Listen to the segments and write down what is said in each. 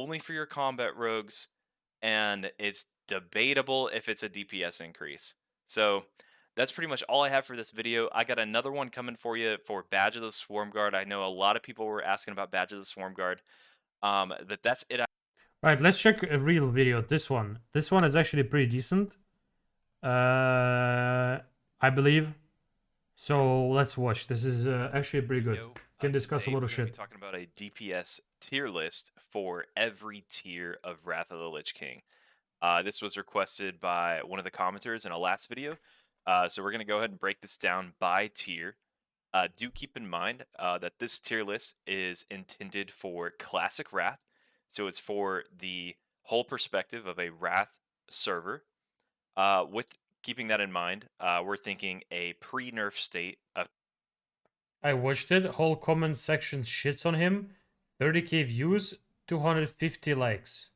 only for your combat rogues, and it's debatable if it's a DPS increase. So that's pretty much all I have for this video. I got another one coming for you for Badge of the Swarm Guard. I know a lot of people were asking about Badge of the Swarm Guard. But that's it. Alright, let's check a real video. This one. This one is actually pretty decent. I believe. So let's watch. This is actually pretty good. Can discuss a lot of shit. We're talking about a DPS tier list for every tier of Wrath of the Lich King. This was requested by one of the commenters in a last video. So we're going to go ahead and break this down by tier. Do keep in mind that this tier list is intended for Classic Wrath. So it's for the whole perspective of a Wrath server. With keeping that in mind, we're thinking a pre-nerf state of... I watched it. Whole comment section shits on him. 30k views, 250 likes.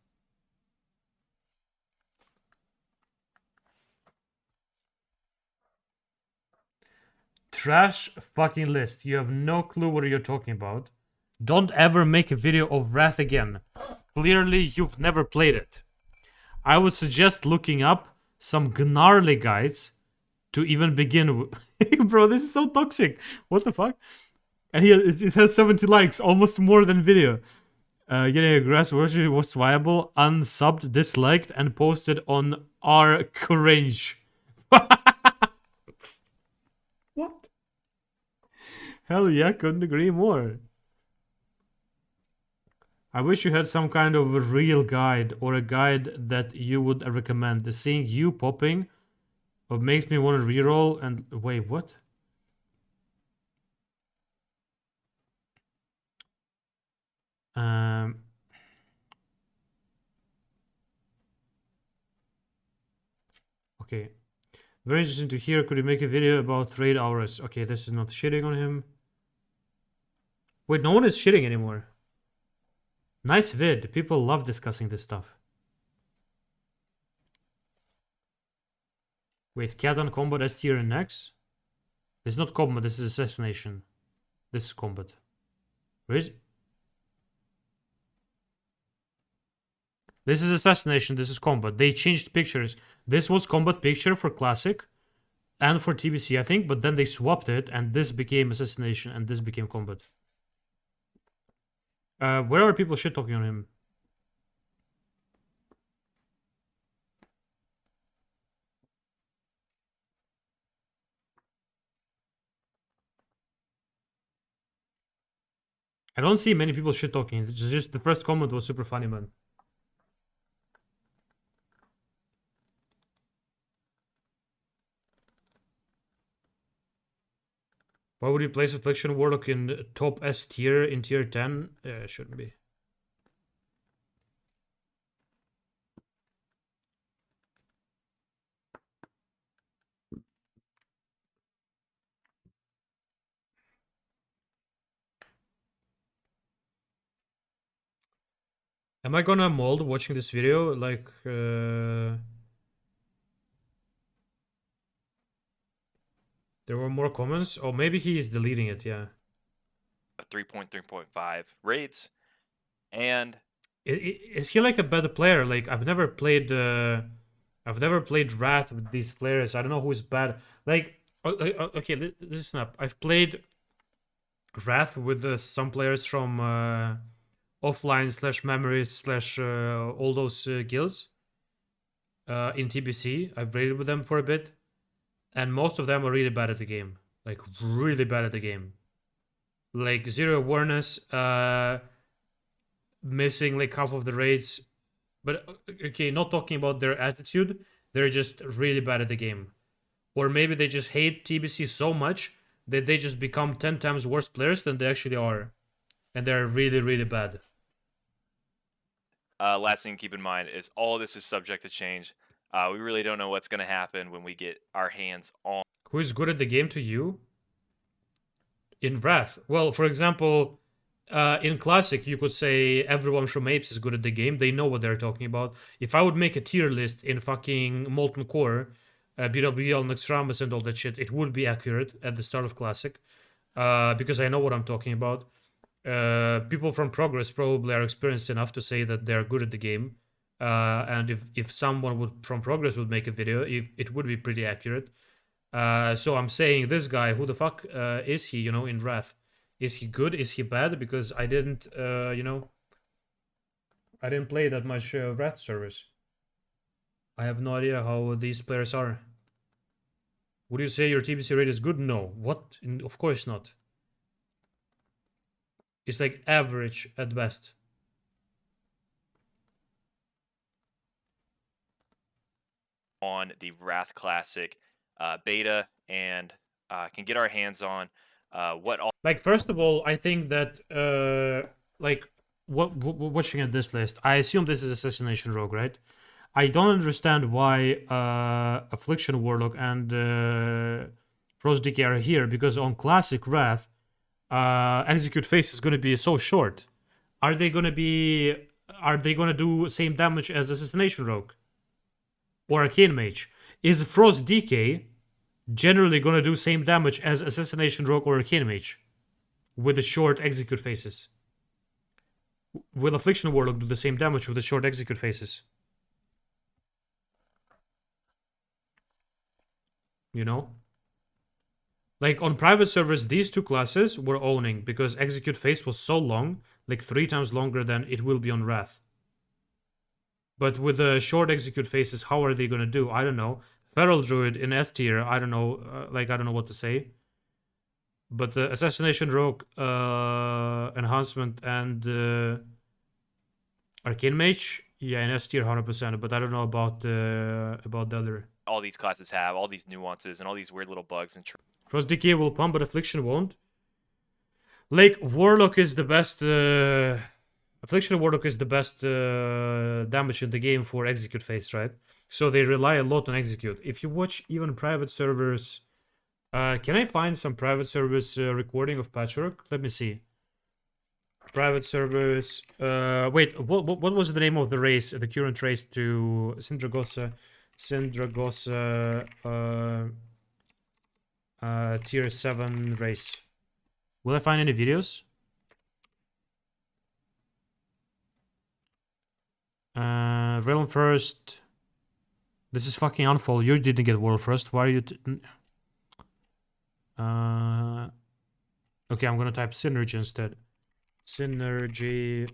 Trash fucking list. You have no clue what you're talking about. Don't ever make a video of Wrath again. Clearly, you've never played it. I would suggest looking up some gnarly guides to even begin with. Bro, this is so toxic. What the fuck? And it has 70 likes, almost more than video. Getting a grass version was viable, unsubbed, disliked, and posted on our cringe. What? Hell yeah, couldn't agree more. I wish you had some kind of a real guide or a guide that you would recommend. The seeing you popping what makes me want to reroll and wait, what? Okay. Very interesting to hear. Could you make a video about trade hours? Okay, this is not shitting on him. Wait, no one is shitting anymore. Nice vid. People love discussing this stuff. Wait, cat on combat S tier and next? This is not combat, this is assassination. This is combat. Where is it? This is assassination, this is combat. They changed pictures. This was combat picture for classic and for TBC, I think, but then they swapped it and this became assassination and this became combat. Where are people shit talking on him? I don't see many people shit talking. It's just the first comment was super funny, man. Why would you place Affliction Warlock in top S tier in tier 10? Shouldn't be. Am I gonna mold watching this video? Like, there were more comments? Oh, maybe he is deleting it, yeah. 3.3.5 raids. And... Is he like a better player? Like, I've never played Wrath with these players. I don't know who's bad. Like, okay, listen up. I've played Wrath with some players from offline / memories / all those guilds in TBC. I've raided with them for a bit, and most of them are really bad at the game. Like, really bad at the game. Like, zero awareness, missing like half of the raids. But okay, not talking about their attitude, they're just really bad at the game. Or maybe they just hate TBC so much that they just become 10 times worse players than they actually are. And they're really, really bad. Last thing to keep in mind is all this is subject to change. We really don't know what's going to happen when we get our hands on... Who is good at the game to you? In Wrath? Well, for example, in Classic, you could say everyone from Apes is good at the game. They know what they're talking about. If I would make a tier list in fucking Molten Core, BWL, Nextramus, and all that shit, it would be accurate at the start of Classic. Because I know what I'm talking about. People from Progress probably are experienced enough to say that they're good at the game. And if someone from Progress would make a video, it would be pretty accurate. So I'm saying this guy, who the fuck is he? In Wrath, is he good? Is he bad? Because I didn't, I didn't play that much Wrath servers. I have no idea how these players are. Would you say your TBC rate is good? No. What? Of course not. It's like average at best. On the Wrath Classic beta and can get our hands on what all. Like, first of all, I think that like watching at this list, I assume this is Assassination Rogue, right? I don't understand why Affliction Warlock and Frost Decay are here, because on Classic Wrath, Execute Phase is going to be so short. Are they going to do same damage as Assassination Rogue or Arcane Mage? Is Frost Decay generally going to do same damage as Assassination Rogue or Arcane Mage with the short execute phases? Will Affliction Warlock do the same damage with the short execute phases? Like, on private servers, these two classes were owning because execute phase was so long, like 3 times longer than it will be on Wrath. But with the short execute phases, how are they gonna do? I don't know. Feral Druid in S tier, I don't know. I don't know what to say. But the Assassination Rogue enhancement and Arcane Mage, yeah, in S tier 100%. But I don't know about the other. All these classes have all these nuances and all these weird little bugs and. Frost Decay will pump, but Affliction won't. Like, Warlock is the best. Affliction Warlock is the best damage in the game for execute phase, right? So they rely a lot on execute. If you watch even private servers, can I find some private servers recording of Patchwork? Let me see. Private servers. Wait, what was the name of the race? The current race to Syndragosa tier 7 race. Will I find any videos? Realm first. This is fucking unfold. You didn't get world first. Why are you? Okay, I'm gonna type Synergy instead. Synergy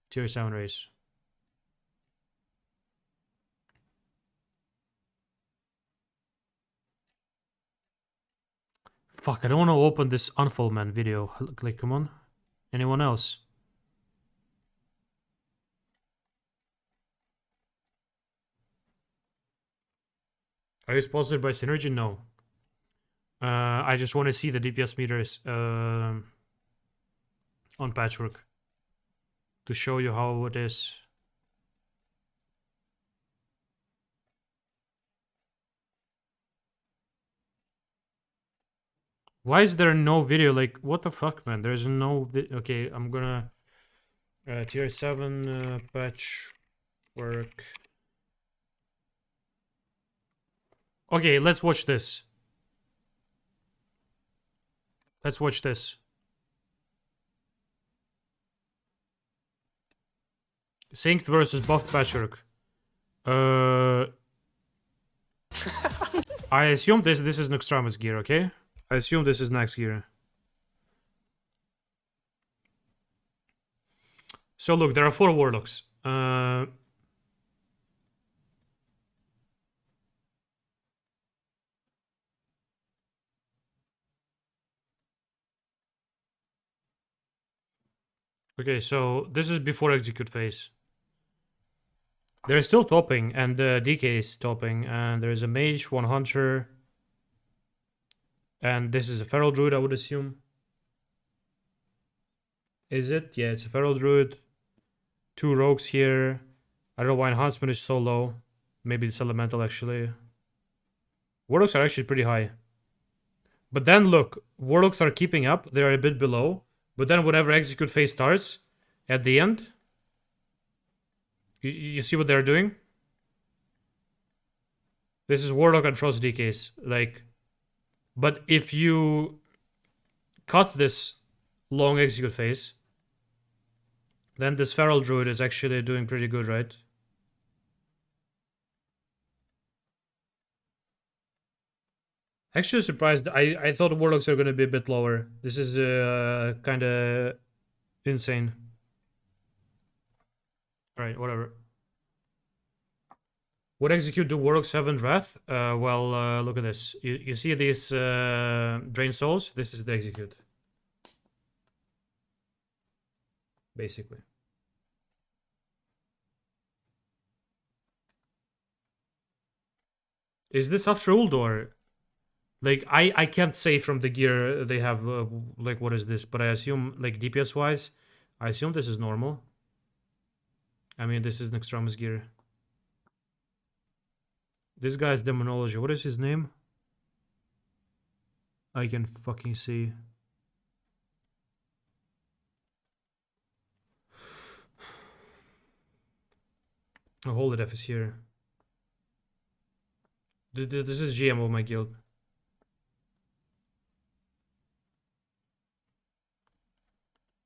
tier 7 race. Fuck, I don't want to open this Unfold Man video. Like, come on. Anyone else? Are you sponsored by Synergy? No. I just want to see the DPS meters on Patchwork to show you how it is. Why is there no video? Like, what the fuck, man? There's no okay, I'm gonna tier 7 Patchwork. Okay, let's watch this. Let's watch this. Synced versus buffed Patchwork. I assume this is Noxtramus gear, okay? I assume this is next gear. So look, there are 4 warlocks. Okay, so this is before execute phase. They're still topping, and DK is topping, and there's a mage, 1 hunter, and this is a feral druid, I would assume. Is it? Yeah, it's a feral druid. 2 rogues here. I don't know why enhancement is so low. Maybe it's elemental, actually. Warlocks are actually pretty high. But then look, warlocks are keeping up. They're a bit below. But then whenever execute phase starts, at the end, you see what they're doing? This is Warlock and Frost DKs. Like, but if you cut this long execute phase. Then this Feral Druid is actually doing pretty good, right? Actually surprised. I thought Warlocks are gonna be a bit lower. This is kind of insane. Alright, whatever. What execute do Warlocks have in Wrath? Well, look at this. You see these Drain Souls? This is the execute. Basically. Is this after Uldor? Like, I can't say from the gear they have, like, what is this? But I assume, like, DPS-wise, I assume this is normal. I mean, this is Nextramus gear. This guy's Demonology. What is his name? I can fucking see. Oh, Holy F is here. This is GM of my guild.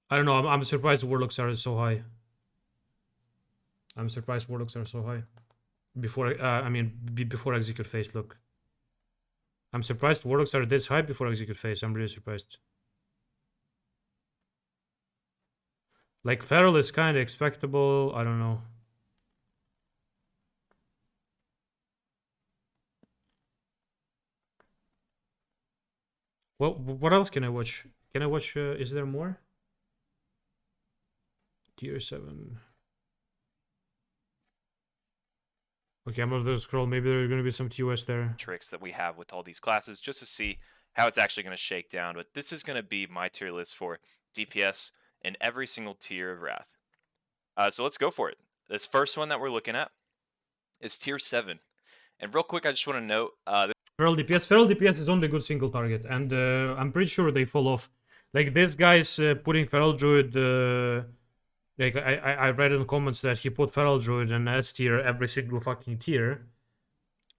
I don't know. I'm surprised Warlocks are so high. I'm surprised Warlocks are so high. Before, I mean, before execute phase. Look, I'm surprised Warlocks are this high before execute phase. I'm really surprised. Like Feral is kind of expectable. I don't know. What else can I watch? Can I watch? Is there more? Tier 7. Okay, I'm gonna scroll. Maybe there's gonna be some TOS there. Tricks that we have with all these classes just to see how it's actually going to shake down. But this is going to be my tier list for DPS in every single tier of Wrath. So let's go for it. This first one that we're looking at is tier 7. And real quick, I just want to note Feral DPS. Feral DPS is only good single target, and I'm pretty sure they fall off. Like this guy's putting Feral Druid. Like I read in the comments that he put Feral Druid in S tier every single fucking tier.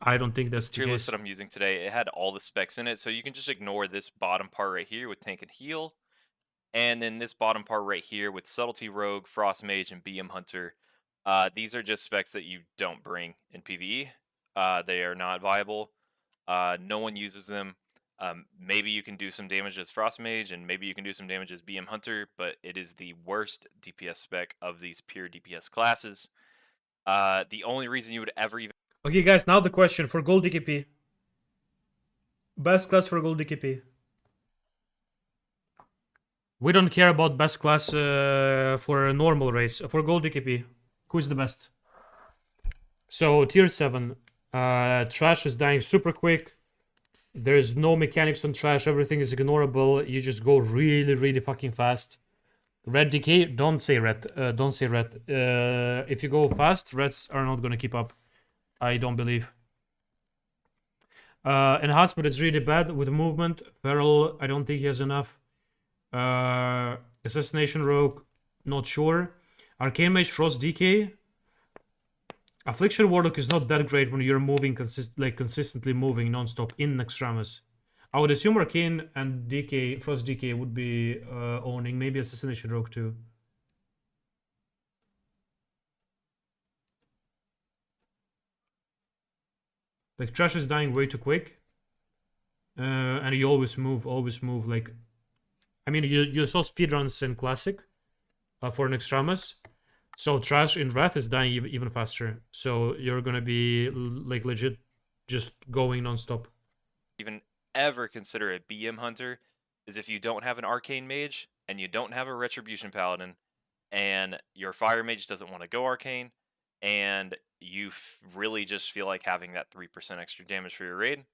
I don't think that's this tier the list case. that I'm using today, it had all the specs in it, so you can just ignore this bottom part right here with Tank and Heal, and then this bottom part right here with Subtlety Rogue, Frost Mage, and BM Hunter. These are just specs that you don't bring in PvE. They are not viable. No one uses them. Maybe you can do some damage as Frost Mage, and maybe you can do some damage as BM Hunter, but it is the worst DPS spec of these pure DPS classes. The only reason you would ever even Okay, guys. Now the question for gold DKP. Best class for gold DKP. We don't care about best class for a normal race. For gold DKP, who is the best? So tier 7, trash is dying super quick. There's no mechanics on trash. Everything is ignorable. You just go really, really fucking fast. Red decay. Don't say red. Don't say red. If you go fast, reds are not gonna keep up. I don't believe. Enhancement is really bad with movement. Feral, I don't think he has enough. Assassination Rogue, not sure. Arcane Mage, Frost DK. Affliction Warlock is not that great when you're moving consistently moving non-stop in Nextramus. I would assume Arcane and DK, Frost DK would be owning, maybe Assassination Rogue too. Like trash is dying way too quick. And you always move. Like, I mean, you saw speedruns in Classic for Nextramus. So trash in Wrath is dying even faster. So you're gonna be like legit just going non-stop. even ever consider a BM Hunter is if you don't have an Arcane Mage and you don't have a Retribution Paladin and your Fire Mage doesn't want to go Arcane and you really just feel like having that 3% extra damage for your raid,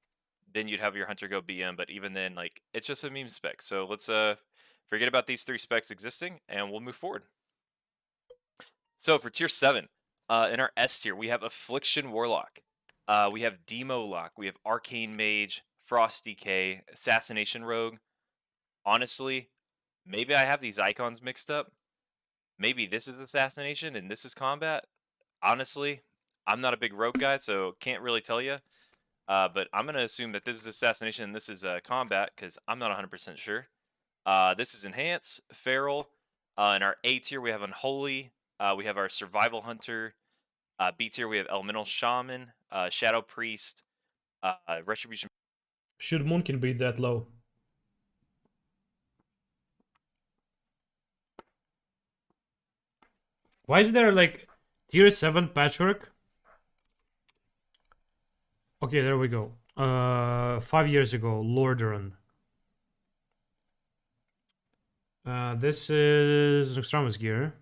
then you'd have your Hunter go BM. But even then, like, it's just a meme spec. So let's forget about these 3 specs existing and we'll move forward. So for tier 7, in our S tier, we have Affliction Warlock. We have Demo Lock. We have Arcane Mage, Frost DK, Assassination Rogue. Honestly, maybe I have these icons mixed up. Maybe this is Assassination and this is Combat. Honestly, I'm not a big Rogue guy, so can't really tell you. But I'm going to assume that this is Assassination and this is Combat because I'm not 100% sure. This is Enhance, Feral. In our A tier, we have Unholy. We have our Survival Hunter. B tier, we have Elemental Shaman, Shadow Priest, Retribution. Should Moonkin be that low? Why is there like tier 7 patchwork? Okay, there we go. 5 years ago, Lordaeron. This is Noxtramus gear.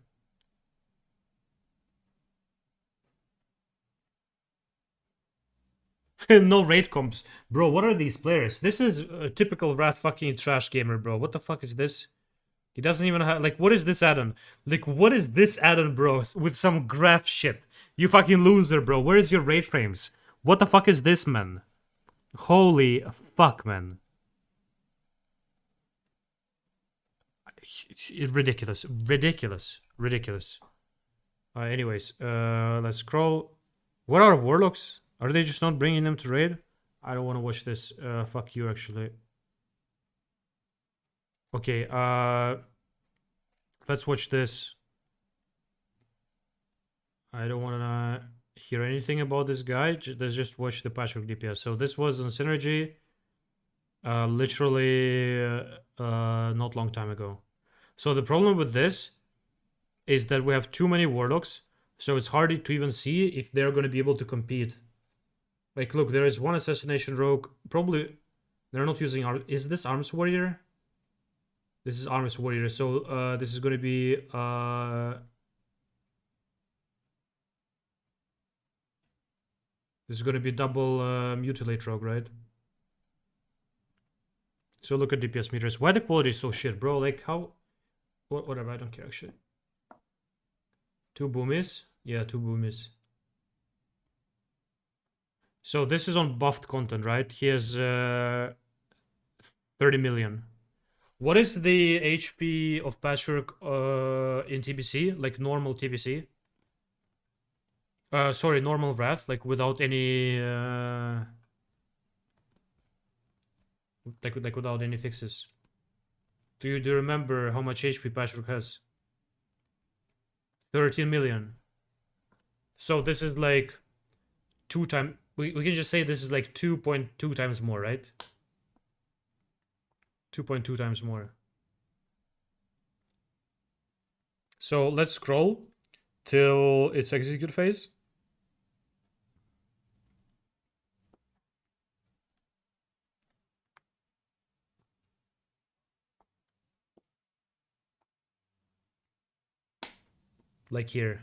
No raid comps. Bro, what are these players? This is a typical Wrath fucking trash gamer, bro. What the fuck is this? He doesn't even have, like, what is this add-on? Like, what is this add-on, bro? With some graph shit. You fucking loser, bro. Where is your raid frames? What the fuck is this, man? Holy fuck, man. Ridiculous. Ridiculous. Ridiculous. Anyways, let's scroll. What are warlocks? Are they just not bringing them to raid? I don't want to watch this. Fuck you, actually. Okay, let's watch this. I don't want to hear anything about this guy. Let's just watch the patchwork DPS. So this was on Synergy, literally not long time ago. So the problem with this is that we have too many warlocks, so it's hard to even see if they're going to be able to compete. Like, look, there is one Assassination Rogue. Probably they're not using is this Arms Warrior? This is Arms Warrior. So this is going to be this is going to be double Mutilate Rogue, right? So look at DPS meters. Why the quality is so shit, bro? Like, how? Whatever, I don't care, actually. 2 boomies? Yeah, 2 boomies. So this is on buffed content, right? He has 30 million. What is the HP of Patchwork in TBC? Like normal TBC? Sorry, normal Wrath, like without any like without any fixes. Do you remember how much HP Patchwork has? 13 million. So this is like 2 times. We can just say this is like 2.2 times more, right? 2.2 times more. So let's scroll till its execute phase. Like here.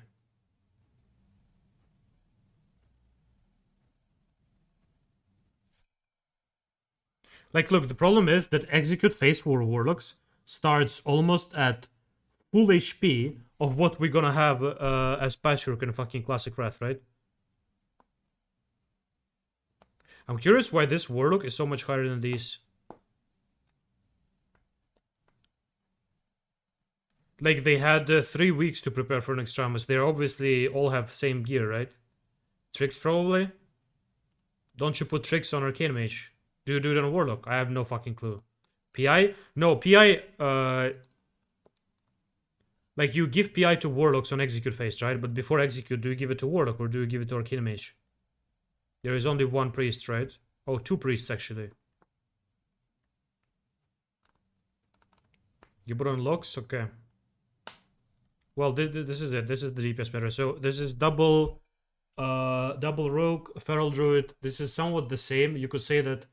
Like, look, the problem is that execute phase for warlocks starts almost at full HP of what we're gonna have as Patchwork in fucking Classic Wrath, right? I'm curious why this warlock is so much higher than these. Like, they had 3 weeks to prepare for an Extremis. They obviously all have same gear, right? Tricks, probably? Don't you put tricks on Arcane Mage? Do you do it on Warlock? I have no fucking clue. PI? No, PI, like, you give PI to Warlocks on Execute phase, right? But before Execute, do you give it to Warlock or do you give it to Arcane Mage? There is only 1 priest, right? Oh, 2 priests, actually. You put on Locks? Okay. Well, this is it. This is the DPS better. So this is double Rogue, Feral Druid. This is somewhat the same. You could say that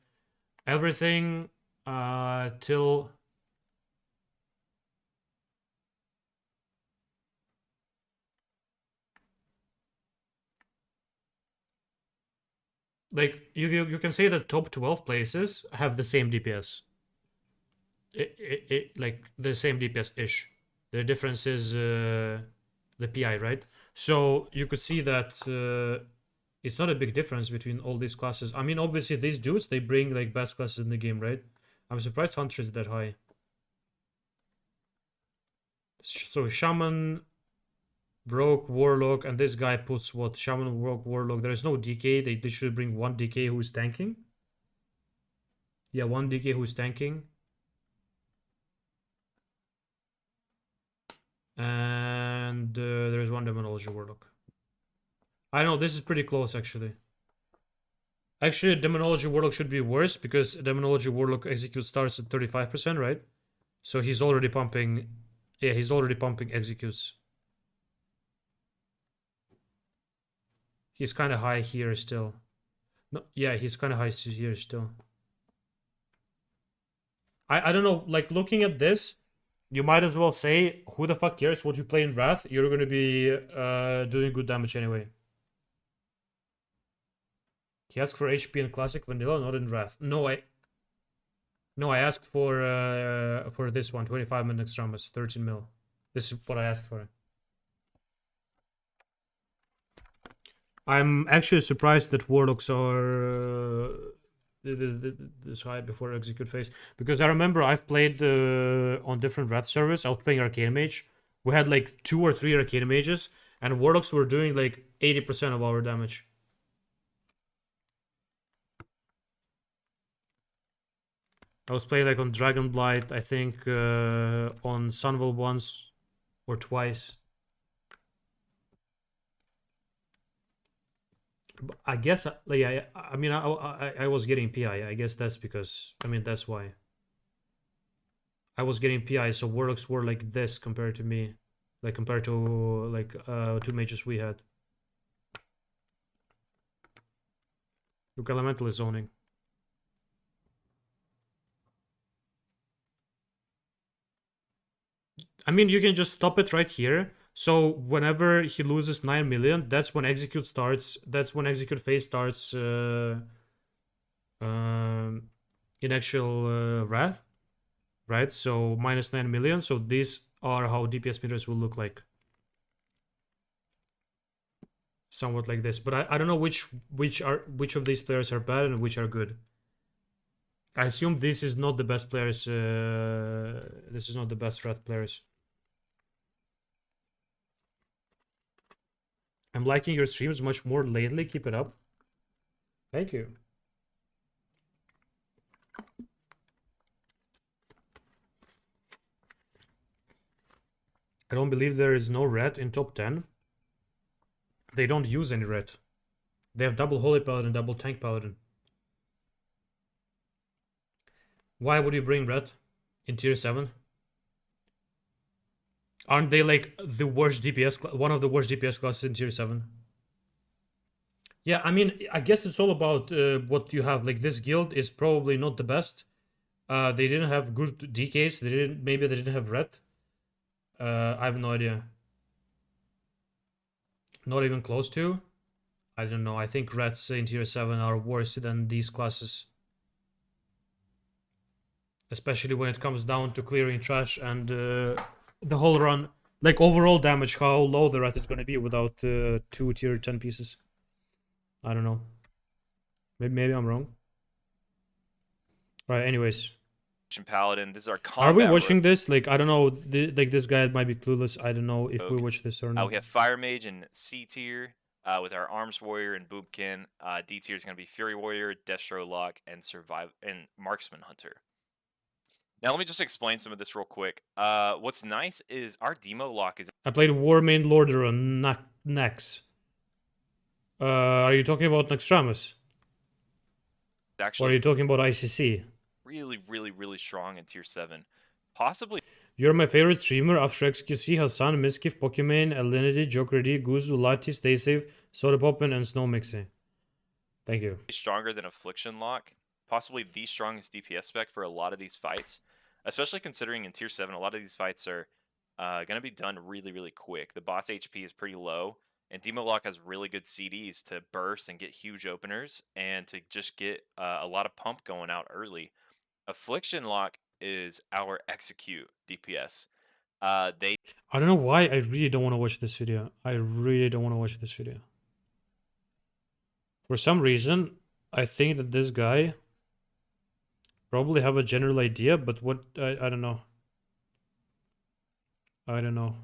everything till like you can say that top 12 places have the same DPS. Like the same DPS ish. The difference is the PI, right? So you could see that it's not a big difference between all these classes. I mean, obviously these dudes, they bring like best classes in the game, right? I'm surprised Hunter is that high. So Shaman, Rogue, Warlock, and this guy puts what? Shaman, Rogue, Warlock. There is no DK. They should bring 1 DK who's tanking. Yeah, 1 DK who's tanking. And there's one Demonology Warlock. I know, this is pretty close, actually. Actually, Demonology Warlock should be worse, because Demonology Warlock execute starts at 35%, right? So he's already pumping... Yeah, he's already pumping executes. He's kind of high here still. No, yeah, he's kind of high here still. I don't know, like, looking at this, you might as well say, who the fuck cares what you play in Wrath? You're gonna be doing good damage anyway. He asked for HP in Classic Vanilla, not in Wrath. No, I asked for this one, 25 min Extremis, 13 mil. This is what I asked for. I'm actually surprised that Warlocks are this high before execute phase, because I remember I've played on different Wrath servers. I was playing Arcane Mage. We had like 2 or 3 Arcane Mages, and Warlocks were doing like 80% of our damage. I was playing like on Dragonblight, I think on Sunwell once or twice. I guess, like, I mean, I was getting PI. I guess that's because, I mean, that's why. I was getting PI, so Warlocks were like this compared to me. Like, compared to, like, 2 mages we had. Look, Elemental is zoning. I mean, you can just stop it right here. So whenever he loses 9 million, that's when execute starts. That's when execute phase starts in actual Wrath, right? So minus 9 million. So these are how DPS meters will look like. Somewhat like this. But I don't know which of these players are bad and which are good. I assume this is not the best players. This is not the best Wrath players. I'm liking your streams much more lately. Keep it up. Thank you. I don't believe there is no red in top 10. They don't use any red. They have double Holy Paladin, double Tank Paladin. Why would you bring red in tier 7? Aren't they like the worst DPS, one of the worst DPS classes in tier 7? Yeah, I mean, I guess it's all about what you have. Like, this guild is probably not the best. They didn't have good DKs. Maybe they didn't have red. I have no idea. Not even close to. I don't know. I think reds in tier 7 are worse than these classes. Especially when it comes down to clearing trash and the whole run. Like, overall damage, how low the red is going to be without 2 tier 10 pieces. I don't know. Maybe I'm wrong. Right, anyways. Paladin. This is our combat. Are we watching this? Like, I don't know. Like, this guy might be clueless. I don't know if we watch this or not. We have Fire Mage in C tier with our Arms Warrior and Boobkin. D tier is going to be Fury Warrior, Destro Lock, and Marksman Hunter. Now let me just explain some of this real quick. What's nice is our Demo Lock is... I played Warmain Lorder on Nex. Are you talking about Nextramus? Actually, or are you talking about ICC? Really, really, really strong in tier 7. Possibly... You're my favorite streamer after XQC, Hassan, Miskif, Pokimane, Alinity, Jokerdy, Guzu, Lati, Stay Safe, Soda Poppin, and Snow Mixing. Thank you. Stronger than Affliction Lock. Possibly the strongest DPS spec for a lot of these fights. Especially considering in tier 7, a lot of these fights are going to be done really, really quick. The boss HP is pretty low, and Demo Lock has really good CDs to burst and get huge openers, and to just get a lot of pump going out early. Affliction Lock is our execute DPS. I don't know why I really don't want to watch this video. I really don't want to watch this video. For some reason, I think that this guy probably have a general idea, but what I don't know. I don't know.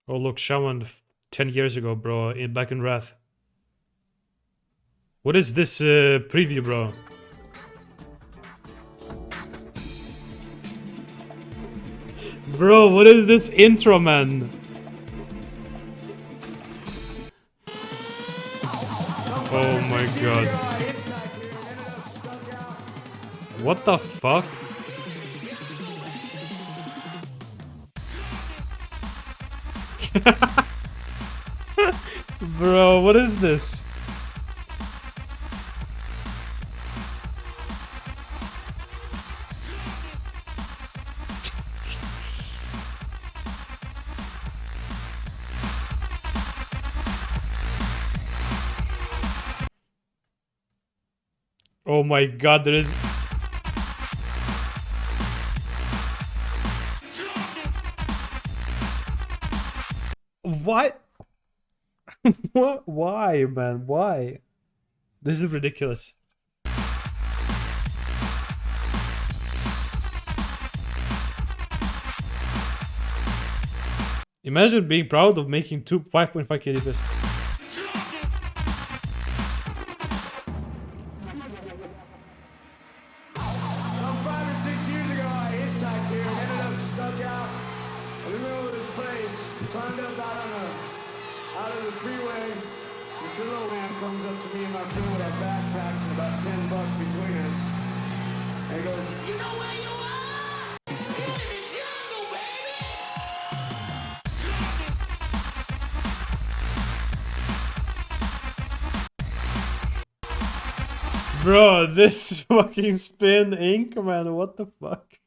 Oh look, Shaman 10 years ago, bro, back in Wrath. What is this preview, bro? Bro, what is this intro, man? Oh my god. What the fuck? Bro, what is this? Oh my god, there is... What? What? Why, man? Why? This is ridiculous. Imagine being proud of making 5.5k DPS. About 5 or 6 years ago, I hitchhiked here and ended up stuck out in the middle of this place. Climbed up out of the freeway. This little man comes up to me and my friend with our backpacks and about $10 between us. And he goes, "You know where you are? You're in the jungle, baby!" Bro, this fucking spin ink, man. What the fuck?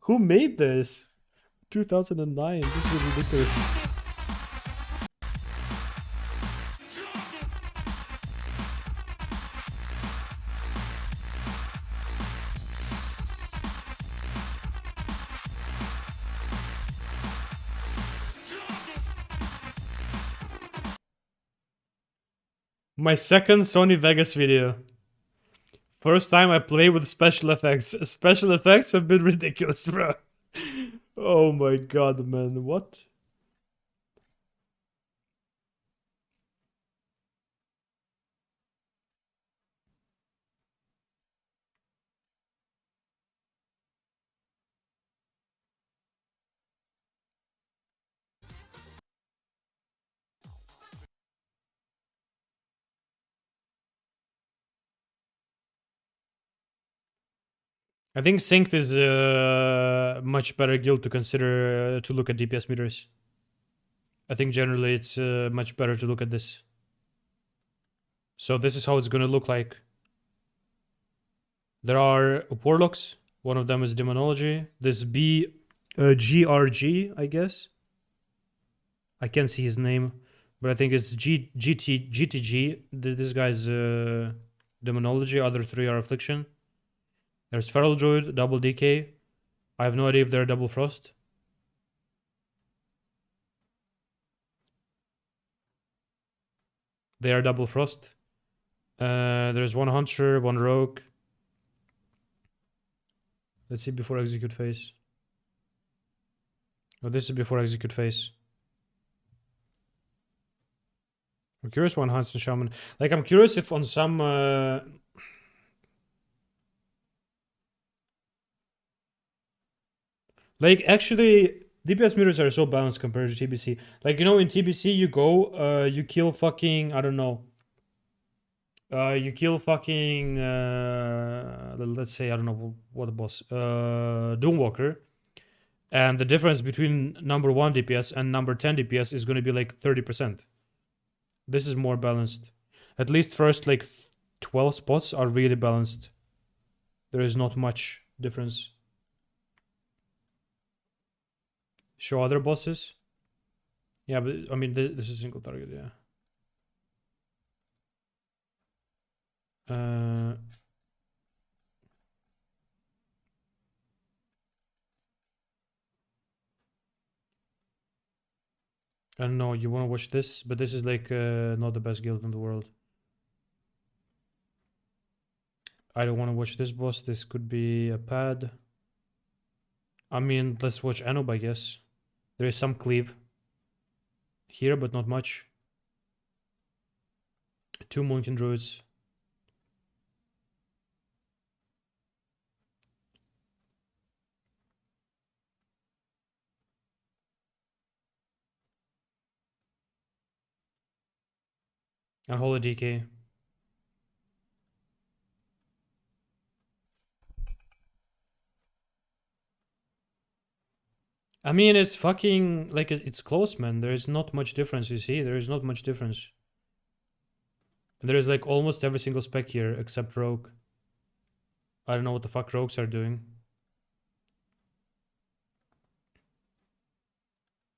Who made this? 2009. This is ridiculous. My second Sony Vegas video. First time I play with special effects. Special effects have been ridiculous, bro. Oh my god, man. What? I think Synced is a much better guild to consider to look at DPS meters. I think generally it's much better to look at this. So this is how it's gonna look like. There are warlocks. One of them is Demonology. This GRG, I guess. I can't see his name, but I think it's GTG. This guy's Demonology. Other three are Affliction. There's Feral Druid, double DK. I have no idea if they're double Frost. They are double Frost. There's one Hunter, one Rogue. Let's see before execute phase. Oh, this is before execute phase. I'm curious one Hunter Shaman. Like, I'm curious if on some... Like, actually, DPS meters are so balanced compared to TBC. Like, you know, in TBC, you go, you kill fucking, I don't know. You kill fucking, let's say, I don't know what boss, Doomwalker. And the difference between number 1 DPS and number 10 DPS is going to be like 30%. This is more balanced. At least first, like, 12 spots are really balanced. There is not much difference. Show other bosses. Yeah, but I mean, this is single target, yeah. I don't know, you want to watch this, but this is like not the best guild in the world. I don't want to watch this boss. This could be a pad. I mean, let's watch Anub, I guess. There is some cleave here, but not much. 2 Mountain Druids. Unholy DK. I mean, it's fucking like it's close, man. There is not much difference. You see, there is not much difference. There is like almost every single spec here except Rogue. I don't know what the fuck Rogues are doing.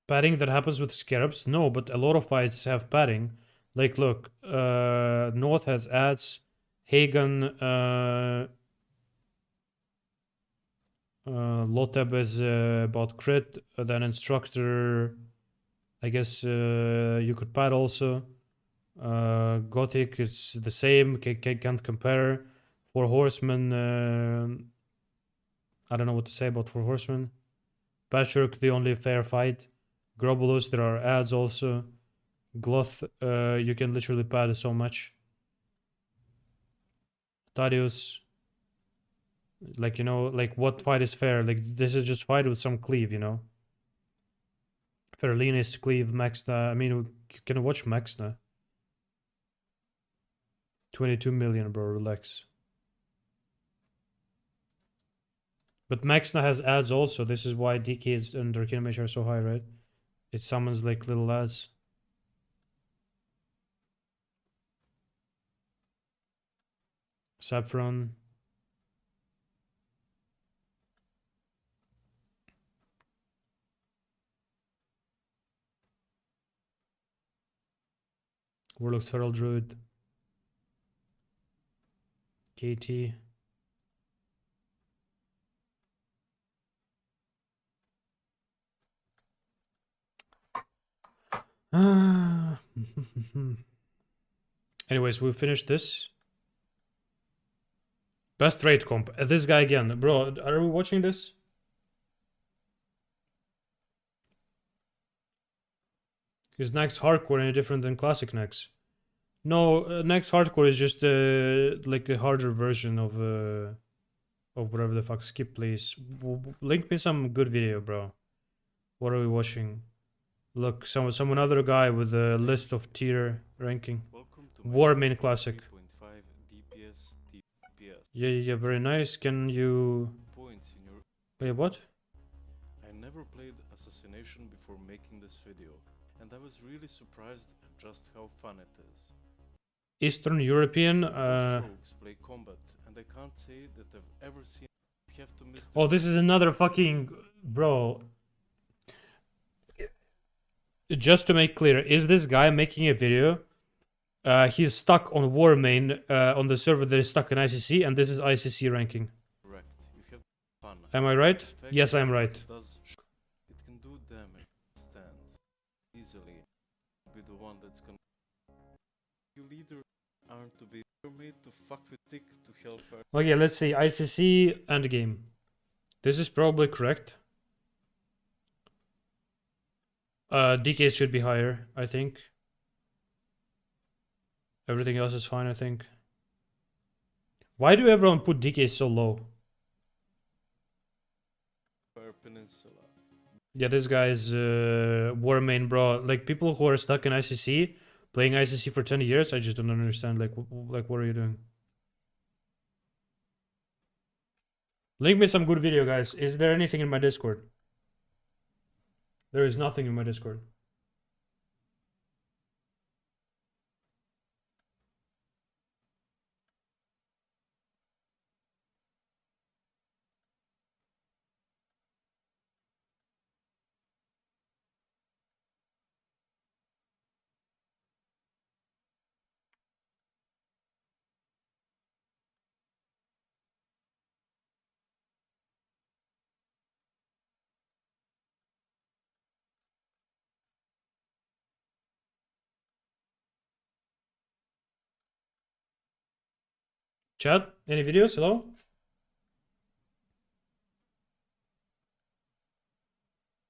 Padding that happens with Scarabs? No, but a lot of fights have padding. Like, look, North has ads, Hagen, Lotab is about crit, then Instructor, I guess you could pad also. Gothic, it's the same, can't compare. Four Horsemen, I don't know what to say about Four Horsemen. Patchwork, the only fair fight. Grobulus, there are ads also. Gloth, you can literally pad so much. Tadius, like, you know, like what fight is fair? Like, this is just fight with some cleave, you know? Ferlinis, cleave, Maxna. I mean, you can watch Maxna. 22 million, bro, relax. But Maxna has ads also. This is why DKs and Darkina Mage are so high, right? It summons like little ads. Saffron. Warlock's Feral Druid. KT. Anyways, we finished this. Best rate comp. This guy again. Bro, are we watching this? Is Nax hardcore any different than classic Nax? No, Nax hardcore is just like a harder version of whatever the fuck Skip plays. Link me some good video, bro. What are we watching? Look, some other guy with a list of tier ranking. War main classic. DPS TPS. Yeah, very nice. Can you Points in your... wait? What? I never played Assassination before making this video, and I was really surprised at just how fun it is. Eastern European. Most rogues play combat, and I can't say that I've ever seen you have to miss the... Oh, this is another fucking bro. Just to make clear, is this guy making a video? He's stuck on War main on the server that is stuck in ICC, and this is ICC ranking. Correct. You have fun. Am I right? The fact Yes, is I'm that right. it can do damage, stand easily. Be the one that's gonna... You leaders aren't to be made to fuck with stick to hellfire. Okay, let's see. ICC endgame. This is probably correct. DK should be higher, I think. Everything else is fine, I think. Why do everyone put DK so low? Peninsula. Yeah, this guy's war main, bro. Like, people who are stuck in ICC, playing ICC for 10 years, I just don't understand. Like, what are you doing? Link me some good video, guys. Is there anything in my Discord? There is nothing in my Discord. Chat, any videos? Hello?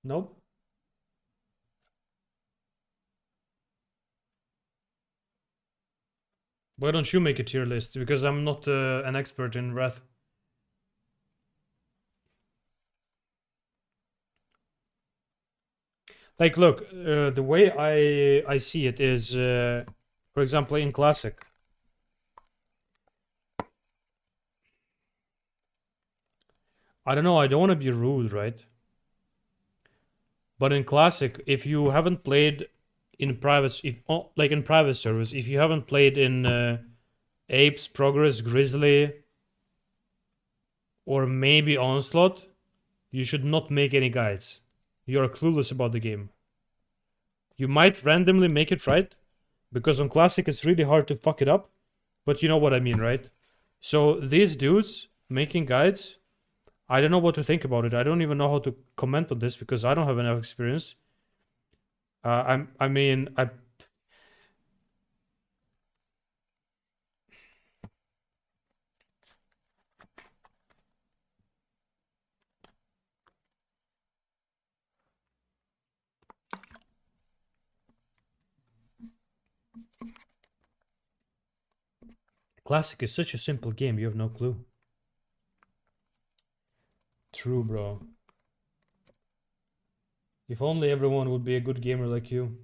Nope. Why don't you make a tier list? Because I'm not an expert in Wrath. Like, look, the way I see it is For example, in Classic. I don't know, I don't want to be rude, right? But in Classic, if you haven't played in private, like in private service, if you haven't played in Apes, Progress, Grizzly, or maybe Onslaught, you should not make any guides. You're clueless about the game. You might randomly make it right, because on Classic it's really hard to fuck it up, but you know what I mean, right? So these dudes making guides, I don't know what to think about it. I don't even know how to comment on this because I don't have enough experience. I mean, Classic is such a simple game, you have no clue. True, bro. If only everyone would be a good gamer like you.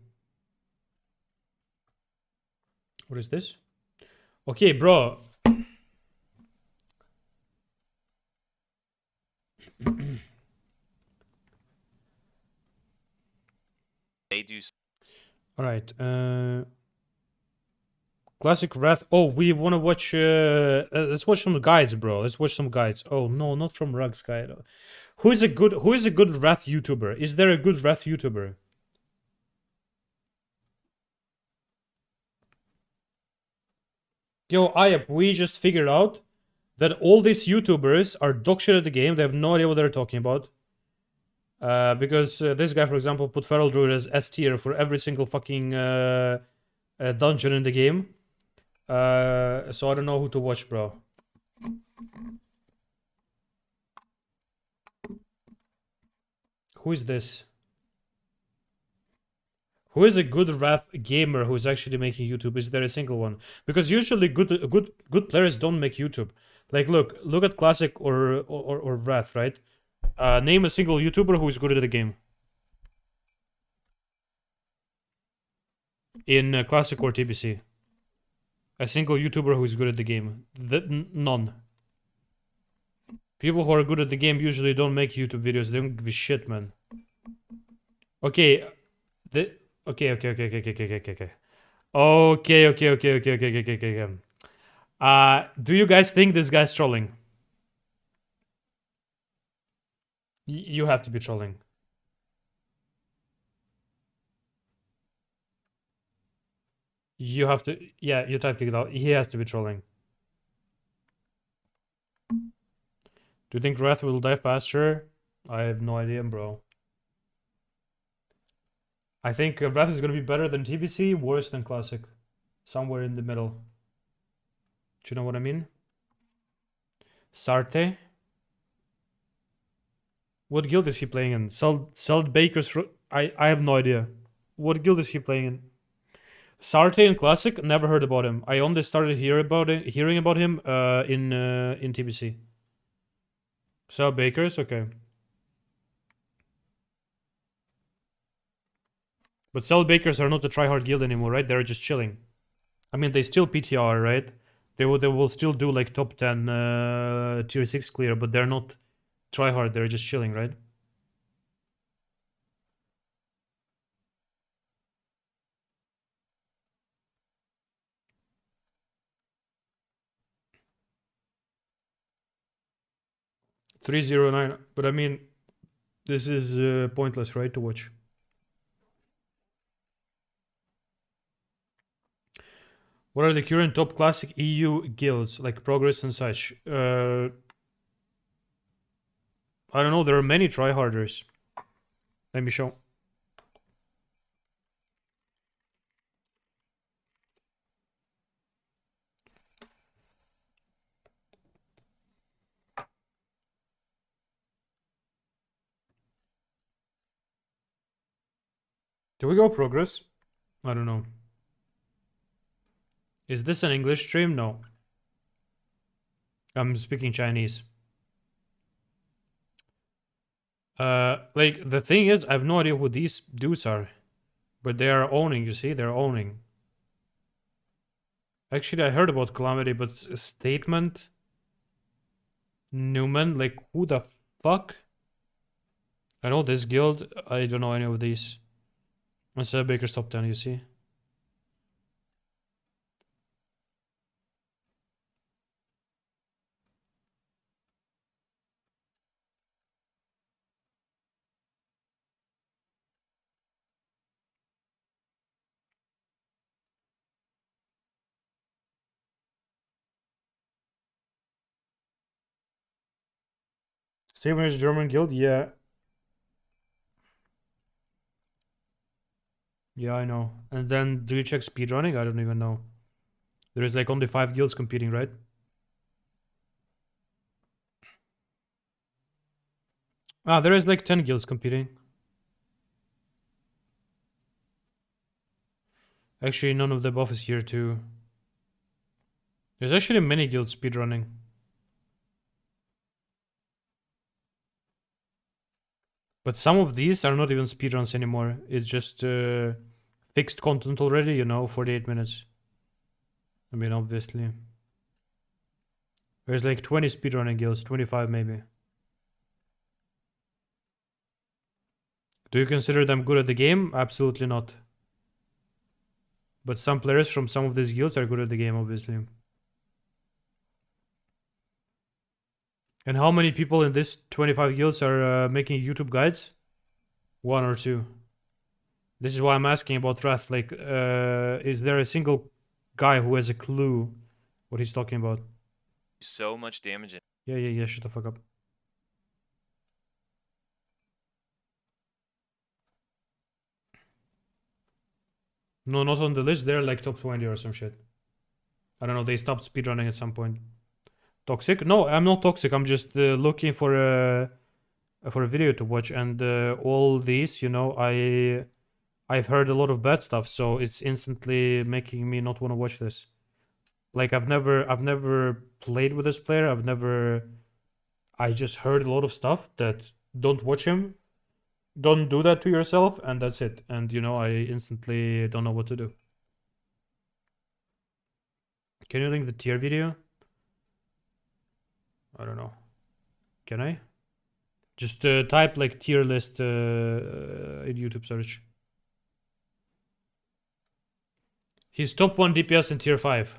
What is this? Okay, bro. They do. All right. Classic Wrath. Oh, we want to watch. Let's watch some guides, bro. Let's watch some guides. Oh no, not from Rugs Guide. Who is a good Wrath YouTuber? Is there a good Wrath YouTuber? Yo, Ayap, we just figured out that all these YouTubers are dogshit at the game. They have no idea what they're talking about. Because this guy, for example, put Feral Druid as S tier for every single fucking dungeon in the game. So I don't know who to watch, bro. Who is this? Who is a good Wrath gamer who is actually making YouTube? Is there a single one? Because usually good players don't make YouTube. Like look at Classic or Wrath, right? Name a single YouTuber who is good at the game. In Classic or TBC. A single YouTuber who is good at the game. None. People who are good at the game usually don't make YouTube videos. They don't give a shit, man. Okay. Okay. Do you guys think this guy's trolling? You have to be trolling. You have to. Yeah, you typed it out. He has to be trolling. Do you think Wrath will die faster? I have no idea, bro. I think Wrath is gonna be better than TBC, worse than Classic. Somewhere in the middle. Do you know what I mean? Sarte? What guild is he playing in? Seld Baker's... I have no idea. What guild is he playing in? Sarte in Classic? Never heard about him. I only started hearing about him in TBC. Seld Baker's? Okay. But Seld Bakers are not a tryhard guild anymore, right? They're just chilling. I mean, they still PTR, right? They will still do like top 10 tier 6 clear, but they're not tryhard, they're just chilling, right? $309, but I mean, this is pointless, right, to watch. What are the current top classic EU guilds, like Progress and such? I don't know, there are many tryharders. Let me show. Do we go Progress? I don't know. Is this an English stream? No. I'm speaking Chinese. Like, the thing is, I have no idea who these dudes are. But they are owning, you see? They're owning. Actually, I heard about Calamity, but Statement, Newman, like who the fuck? I know this guild. I don't know any of these. It's a Baker's top 10, you see. Steven's German guild, yeah. Yeah, I know. And then do you check speedrunning? I don't even know. There is like only 5 guilds competing, right? Ah, there is like 10 guilds competing. Actually, none of the buff is here too. There's actually many guilds speedrunning. But some of these are not even speedruns anymore. It's just fixed content already, you know, 48 minutes. I mean, obviously. There's like 20 speedrunning guilds, 25 maybe. Do you consider them good at the game? Absolutely not. But some players from some of these guilds are good at the game, obviously. And how many people in this 25 guilds are making YouTube guides? 1 or 2. This is why I'm asking about Wrath. Like, is there a single guy who has a clue what he's talking about? So much damage in. Yeah, shut the fuck up. No, not on the list. They're like top 20 or some shit. I don't know. They stopped speedrunning at some point. Toxic? No, I'm not toxic. I'm just looking for a video to watch, and all these, you know, I've heard a lot of bad stuff, so it's instantly making me not want to watch this. Like I've never played with this player. I just heard a lot of stuff that don't watch him. Don't do that to yourself, and that's it. And you know, I instantly don't know what to do. Can you link the tier video? I don't know. Can I? Just type like tier list in YouTube search. He's top 1 DPS in tier 5.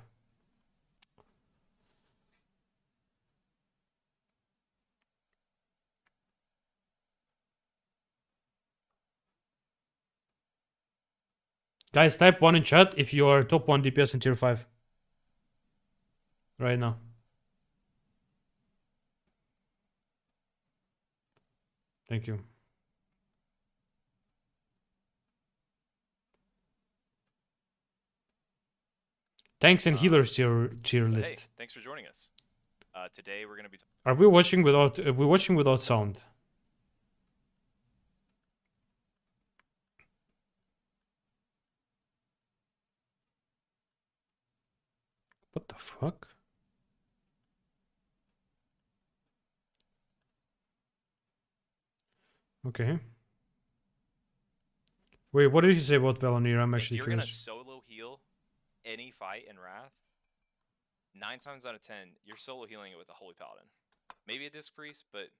Guys, type 1 in chat if you are top 1 DPS in tier 5. Right now. Thank you. Tanks and healers tier list. Hey, thanks for joining us. Today we're gonna be. Are we watching without? We're watching without sound. What the fuck? Okay. Wait, what did he say about Valonir? I'm actually If you're curious. gonna solo heal any fight in Wrath, 9 times out of 10, you're solo healing it with a Holy Paladin. Maybe a Disc Priest, but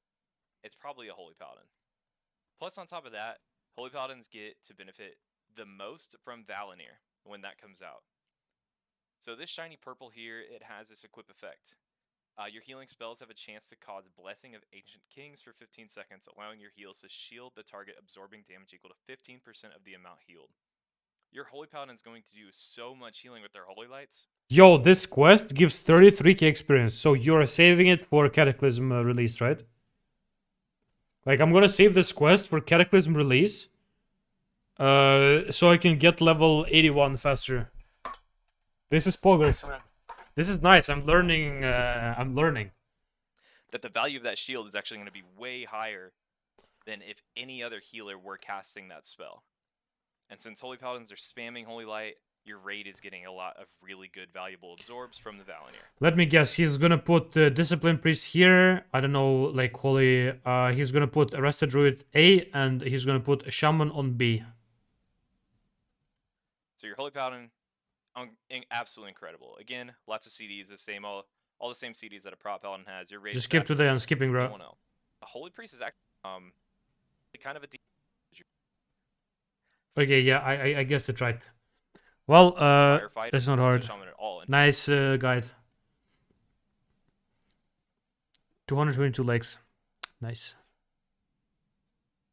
it's probably a Holy Paladin. Plus, on top of that, Holy Paladins get to benefit the most from Valonir when that comes out. So this shiny purple here, it has this equip effect. Your healing spells have a chance to cause Blessing of Ancient Kings for 15 seconds, allowing your heals to shield the target, absorbing damage equal to 15% of the amount healed. Your Holy Paladin is going to do so much healing with their Holy Lights. Yo, this quest gives 33k experience, so you're saving it for Cataclysm release, right? Like, I'm gonna save this quest for Cataclysm release, so I can get level 81 faster. This is progress, man. This is nice. I'm learning. That the value of that shield is actually going to be way higher than if any other healer were casting that spell. And since Holy Paladins are spamming Holy Light, your raid is getting a lot of really good valuable absorbs from the Valonir. Let me guess. He's gonna put the Discipline Priest here. I don't know, like Holy. He's gonna put Arrested Druid A, and he's gonna put Shaman on B. So your Holy Paladin absolutely incredible. Again, lots of CDs, all the same CDs that a prop paladin has. Your rage Just skip today on skipping, bro. anyone else. A holy priest is actually kind of a Okay, yeah, I guess that's right. Well, firefighter. that's not So hard. shaman at all. Nice guide. 222 legs. Nice.